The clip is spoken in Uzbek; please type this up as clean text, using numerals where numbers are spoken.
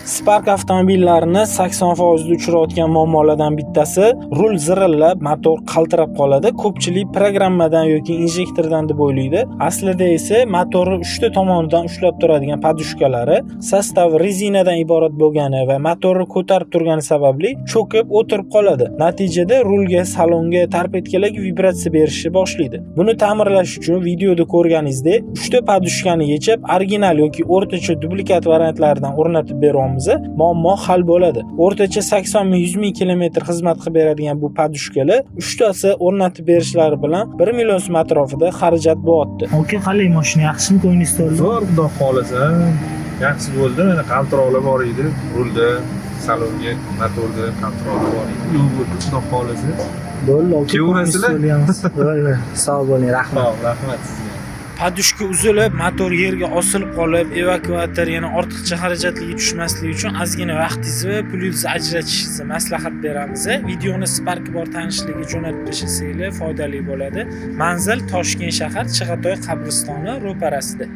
Spark avtomobillarini 80% uchirayotgan muammolardan bittasi rul zirillab, motor qaltirab qoladi. Ko'pchilik programmadan yoki injektordan deb o'ylaydi. Aslida esa motorni uchta tomonidan ushlab turadigan podushkalari sostavi rezinadan iborat bo'lgani va motorni ko'tarib turgani sababli cho'kib o'tirib qoladi. Natijada rulga, salonga, torpedkalarga vibratsiya berishni boshlaydi. Buni ta'mirlash uchun videoda ko'rganingizdek, uchta podushkani yechib, original yoki o'rtacha duplikat variantlaridan o'rnatib beryapmiz. Muammo hal bo'ladi. O'rtacha 80-100 ming kilometr xizmat qilib beradigan bu podushkalar uchtasi o'rnatib berishlari bilan 1 million so'm atrofida xarajat bo'lyapti. Aka, qalay mashina yaxshimi, ko'nglingiz to'ldi? Zo'r, xudo xolasa. Yaxshi bo'ldi. Mana qaltiroqlar bor edi. Rulda, salonga, motorda qaltiroqlar bor edi. Yo'q bo'ldi, xudo xolasa. Bo'ldi, aka. Kevrasizlar? Bo'ldi. Sog' bo'ling, rahmat. Rahmat sizga. Podushka uzilib, motor yerga osilib qolib, evakuator yana ortiqcha xarajatlarga tushmasligi uchun ozgina vaqtingizni va pulingizni ajratishingizni maslahat beramiz. Videoni Spark bor tanishligi jo'natib bersangizlar foydali bo'ladi. Manzil Toshkent shahar Chig'atoy qabristoni ro'parasida.